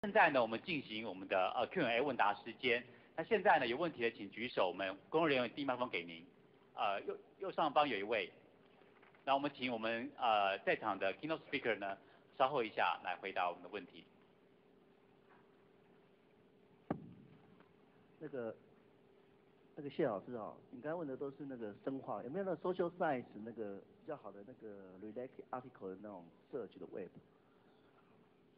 现在呢，我们进行我们的Q&A 问答时间。那现在呢，有问题的请举手，我们工作人员递麦克风给您。右上方有一位，那我们请我们在场的 keynote speaker 呢，稍后一下来回答我们的问题。那个谢老师啊，你刚才问的都是那个生化，有没有那 social science 那个比较好的那个 related article 的那种 search 的 web？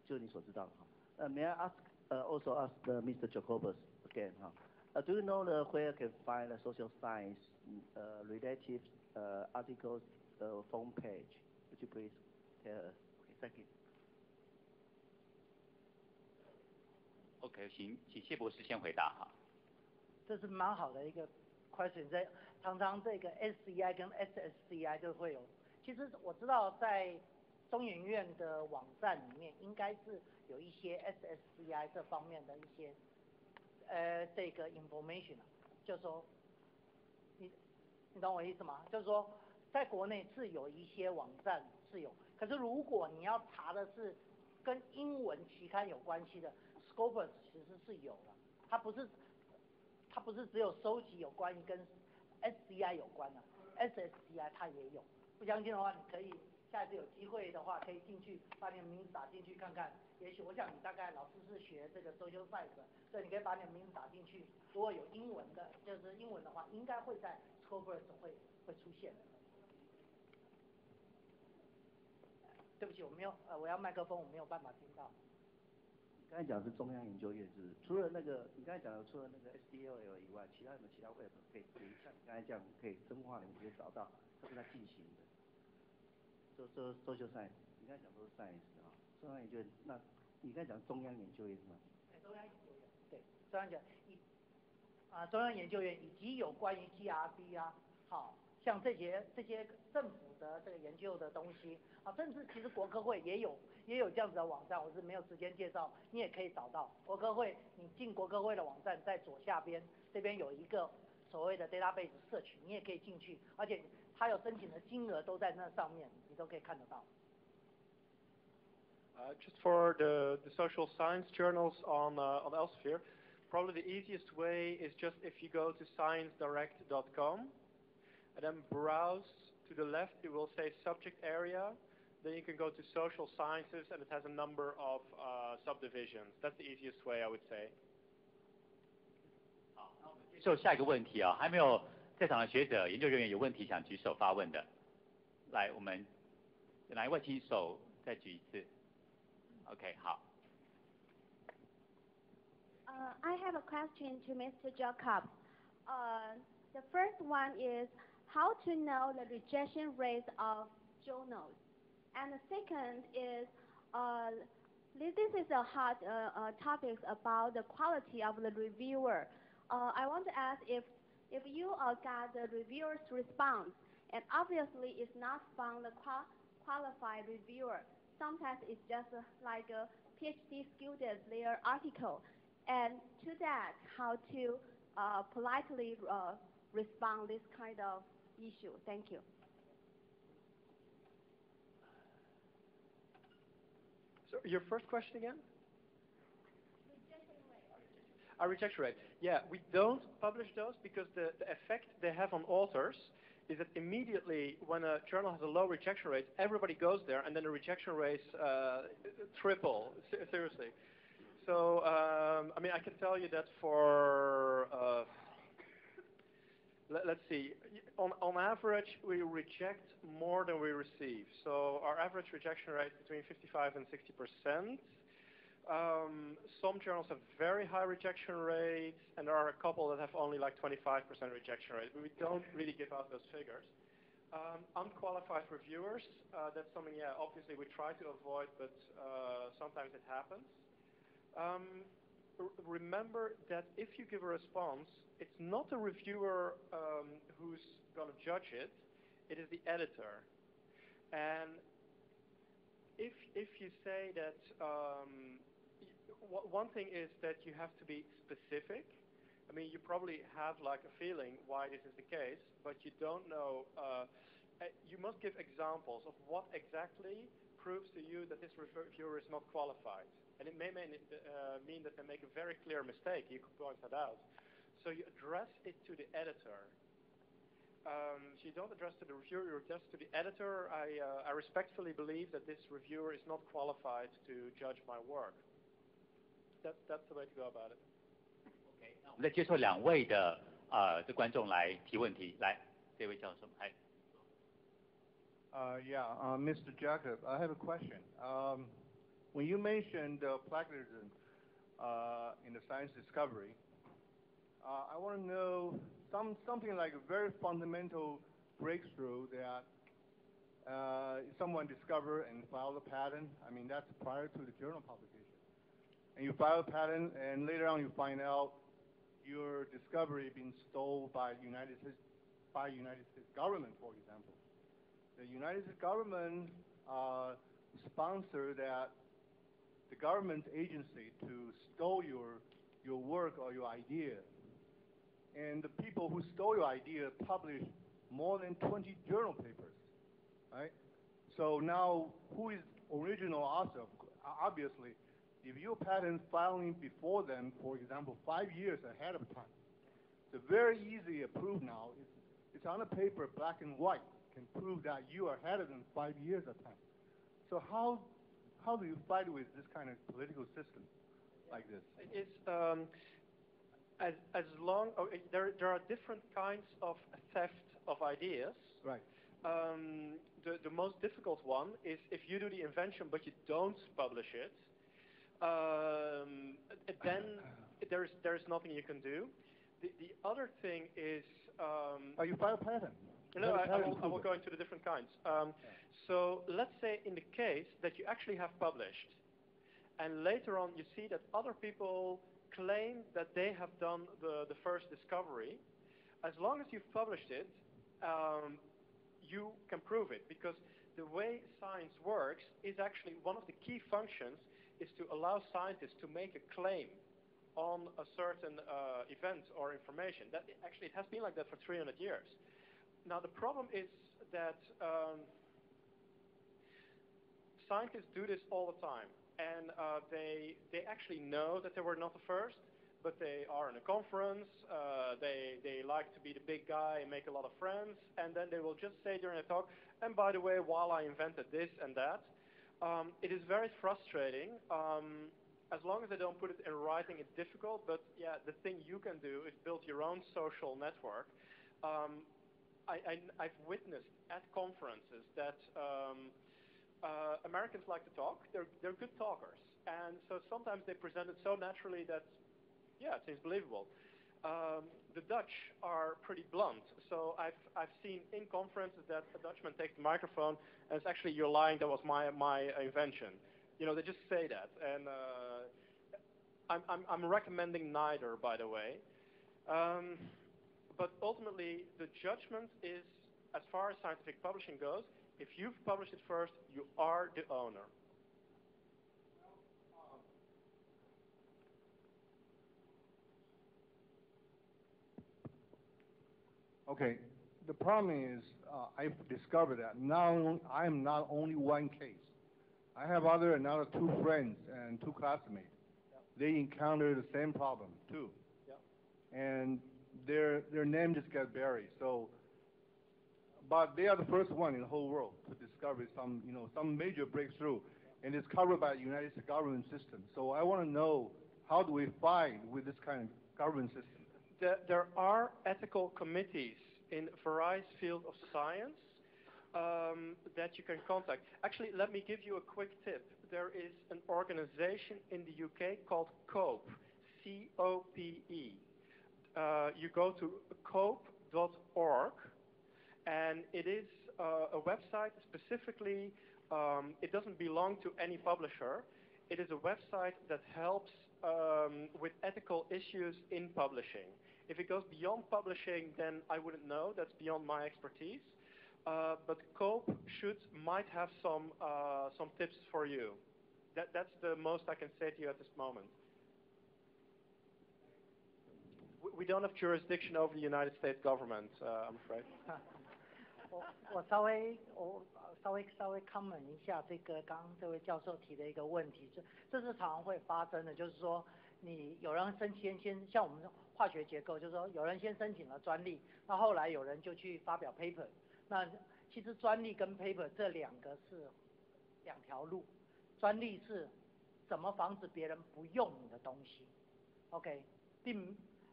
就你所知道的哈。May I ask also ask Mr. Jacobus again 哈？Do you know where can find the social science related articles phone page? Would you please tell us? Okay, thank you. OK， 请谢博士先回答哈。这是蛮好的一个 question， 常常这个 SCI 跟 SSCI 就会有。其实我知道在中研院的网站里面，应该是有一些 SSCI 这方面的一些这个 information， 就是说你懂我意思吗？就是说在国内是有一些网站是有，可是如果你要查的是跟英文期刊有关系的 ，Scopus 其实是有的，它不是只有收集有关于跟 SCI 有关的 ，SSCI 它也有。不相信的话，你可以下一次有机会的话，可以进去把你的名字打进去看看。也许我想你大概老师是学这个 social science 的，所以你可以把你的名字打进去。如果有英文的，就是英文的话，应该会在 Scopus 会出现的。对不起，我要麦克风，我没有办法听到。刚才讲的是中央研究院是，除了那个你刚才讲的除了那个 SDLL 以外，其他有没有其他 web 可以像你刚才这样可以深化，你可以找到它是在进行的。social science， 你刚才讲都是 science 啊，中央研究院，那你刚才讲中央研究院是吗？中央研究院，对，中央研究院以及有关于 GRC 啊，好，像这些政府的这个研究的东西啊，甚至其实国科会也有这样子的网站，我是没有时间介绍，你也可以找到国科会，你进国科会的网站，在左下边这边有一个所谓的 database search， 你也可以进去，而且它有申请的金额都在那上面，你都可以看得到。Just for the social science journals on Elsevier, probably the easiest way is just if you go to sciencedirect.com and then browse to the left, it will say subject area. Then you can go to social sciences and it has a number of subdivisions. That's the easiest way, I would say. 好，那我们接受下一个问题啊，还没有在场的学者、研究人员有问题想举手发问的，来，我们哪一位请手再举一次 ？OK， 好。I have a question to Mr. Jacob. The first one is how to know the rejection rate of journals, and the second is this is a hot topic about the quality of the reviewer. I want to ask if you got the reviewer's response, and obviously it's not from the qualified reviewer. Sometimes it's just like a PhD student their article, and to that how to politely respond this kind of issue. Thank you. So your first question again? Rejection rate. Rejection rate. Yeah, we don't publish those because the effect they have on authors is that immediately when a journal has a low rejection rate, everybody goes there and then the rejection rates triple, seriously. So, I mean, I can tell you that for, let's see, on average, we reject more than we receive. So our average rejection rate is between 55 and 60%. Some journals have very high rejection rates, and there are a couple that have only like 25% rejection rate. We don't really give out those figures. Unqualified reviewers, that's something, yeah, obviously we try to avoid, but sometimes it happens. Remember that if you give a response, it's not the reviewer who's going to judge it, it is the editor. And if you say that, one thing is that you have to be specific. I mean, you probably have like a feeling why this is the case, but you don't know. You must give examples of what exactly proves to you that this reviewer is not qualified. And it may mean that they make a very clear mistake. You could point that out. So you address it to the editor. So you don't address to the reviewer, you address to the editor. I respectfully believe that this reviewer is not qualified to judge my work. That's the way to go about it. OK， 那我们再接受2位的这观众来提问题。来，这位教授，来。Mr. Jacob, I have a question. When you mentioned plagiarism in the science discovery, I want to know something like a very fundamental breakthrough that someone discovered and filed a patent. I mean, that's prior to the journal publication. And you file a patent, and later on you find out your discovery being stolen by United States government, for example. The United States government sponsor that the government agency to steal your work or your idea. And the people who stole your idea published more than 20 journal papers, right? So now, who is original author? Obviously, if your patent filing before them, for example, 5 years ahead of time, it's very easy to prove now. It's on a paper, black and white, can prove that you are ahead of them 5 years of time. So how do you fight with this kind of political system like this? It's there are different kinds of theft of ideas. Right. The most difficult one is if you do the invention but you don't publish it, then there's nothing you can do. The other thing is you file a patent. No, I will go into the different kinds. So let's say in the case that you actually have published, and later on you see that other people claim that they have done the first discovery. As long as you've published it, you can prove it, because the way science works is actually one of the key functions is to allow scientists to make a claim on a certain event or information. That actually, it has been like that for 300 years. Now the problem is that scientists do this all the time, and they actually know that they were not the first, but they are in a conference, they like to be the big guy and make a lot of friends, and then they will just say during a talk, and by the way, while I invented this and that. It is very frustrating. As long as they don't put it in writing, it's difficult, but yeah, the thing you can do is build your own social network. I've witnessed at conferences that Americans like to talk. They're good talkers, and so sometimes they present it so naturally that, yeah, it seems believable. The Dutch are pretty blunt, so I've seen in conferences that a Dutchman takes the microphone and it's actually, you're lying, that was my invention. You know, they just say that, and I'm recommending neither, by the way. But ultimately, the judgment is, as far as scientific publishing goes, if you've published it first, you are the owner. Okay, the problem is I've discovered that now I am not only one case. I have another 2 friends and 2 classmates. Yep. They encounter the same problem too. Yep. And their name just got buried. So, but they are the first one in the whole world to discover some major breakthrough, and it's covered by the United States government system. So I want to know, how do we fight with this kind of government system? There are ethical committees in various fields of science that you can contact. Actually, let me give you a quick tip. There is an organization in the UK called COPE, C-O-P-E. You go to cope.org, and it is a website specifically, it doesn't belong to any publisher. It is a website that helps with ethical issues in publishing. If it goes beyond publishing, then I wouldn't know. That's beyond my expertise. But COPE might have some tips for you. That's the most I can say to you at this moment. We don't have jurisdiction over the United States government, I'm afraid. 我稍微comment 一下这个刚刚这位教授提的一个问题，这是常常会发生的，就是说你有人先像我们化学结构，就是说有人先申请了专利，那后来有人就去发表 paper， 那其实专利跟 paper 这两个是两条路，专利是怎么防止别人不用你的东西 ，OK，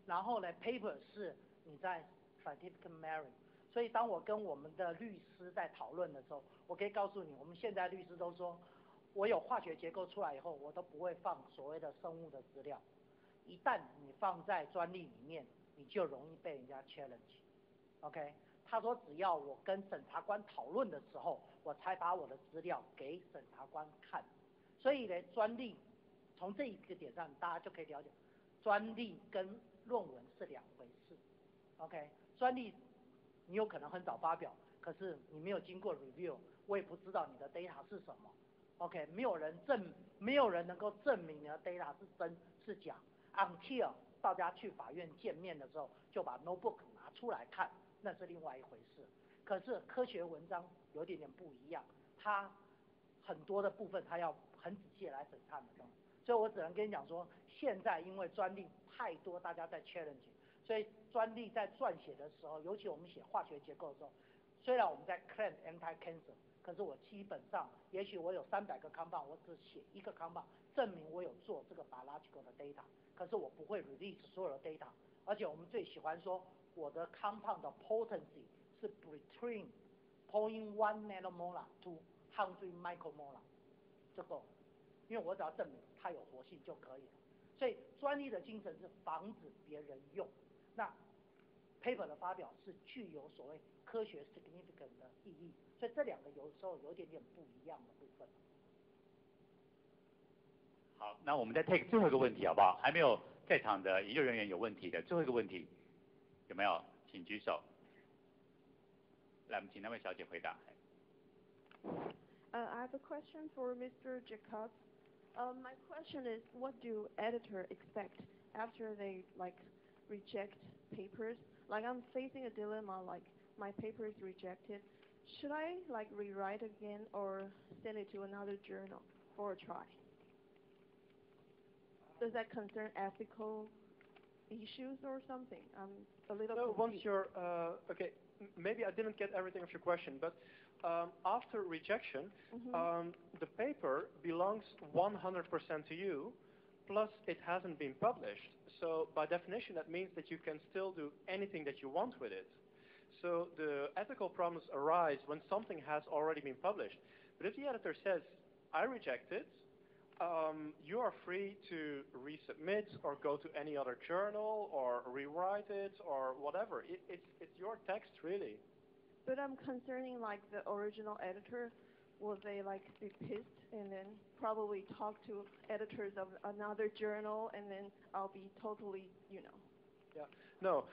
然后呢 paper 是你在 scientific merit。所以当我跟我们的律师在讨论的时候，我可以告诉你，我们现在律师都说，我有化学结构出来以后，我都不会放所谓的生物的资料。一旦你放在专利里面，你就容易被人家 challenge。OK， 他说只要我跟审查官讨论的时候，我才把我的资料给审查官看。所以呢，专利从这一个点上，大家就可以了解，专利跟论文是两回事。OK， 专利你有可能很早发表，可是你没有经过 review， 我也不知道你的 data 是什么。OK， 没有人能够证明你的 data 是真是假 ，until 大家去法院见面的时候，就把 notebook 拿出来看，那是另外一回事。可是科学文章有点不一样，它很多的部分它要很仔细来审查的东西，所以我只能跟你讲说，现在因为专利太多，大家在 challenge。所以专利在撰写的时候，尤其我们写化学结构的时候，虽然我们在 claim anti-cancer， 可是我基本上，也许我有300个 compound， 我只写一个 compound， 证明我有做这个 biological 的 data， 可是我不会 release 所有的 data， 而且我们最喜欢说我的 compound 的 potency 是 between 0.1 nanomolar to 100 micromolar， 这够，因为我只要证明它有活性就可以了。所以专利的精神是防止别人用。那 paper 的发表是具有所谓科学 significant 的意义，所以这两个有时候有点不一样的部分。好，那我们再 take 最后一个问题好不好？还没有在场的研究人员有问题的，最后一个问题有没有？请举手。来，我们请那位小姐回答。I have a question for Mr. Jacobs. My question is, what do editors expect after they reject papers? Like I'm facing a dilemma, like my paper is rejected. Should I rewrite again or send it to another journal for a try? Does that concern ethical issues or something? I'm a little confused. Once you're, okay, maybe I didn't get everything of your question, but after rejection, the paper belongs 100% to you, plus it hasn't been published. So by definition, that means that you can still do anything that you want with it. So the ethical problems arise when something has already been published. But if the editor says, I reject it, you are free to resubmit or go to any other journal or rewrite it or whatever. It's your text, really. But I'm concerning the original editor. Will they be pissed and then probably talk to editors of another journal and then I'll be totally, Yeah. No.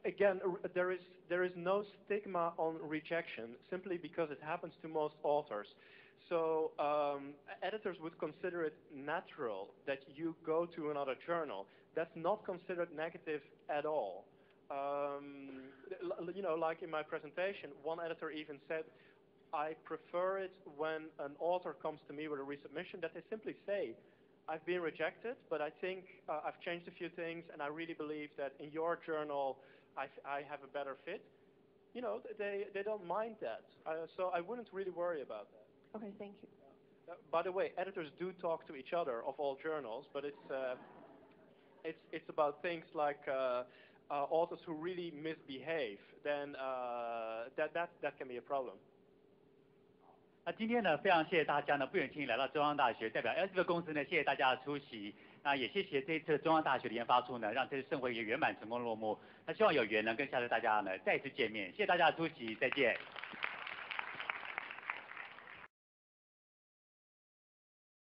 Again, there is no stigma on rejection simply because it happens to most authors. So editors would consider it natural that you go to another journal. That's not considered negative at all. Like in my presentation, one editor even said, I prefer it when an author comes to me with a resubmission that they simply say, I've been rejected, but I think I've changed a few things and I really believe that in your journal I have a better fit. They don't mind that. So I wouldn't really worry about that. Okay, thank you. By the way, editors do talk to each other of all journals, but it's about things like authors who really misbehave, then that can be a problem. 那今天呢，非常谢谢大家呢，不远千里来到中央大学，代表 Elsevier 公司呢，谢谢大家的出席。那也谢谢这一次中央大学的研发处呢，让这次盛会也圆满成功落幕。那希望有缘呢，跟下次大家呢再次见面。谢谢大家的出席，再见。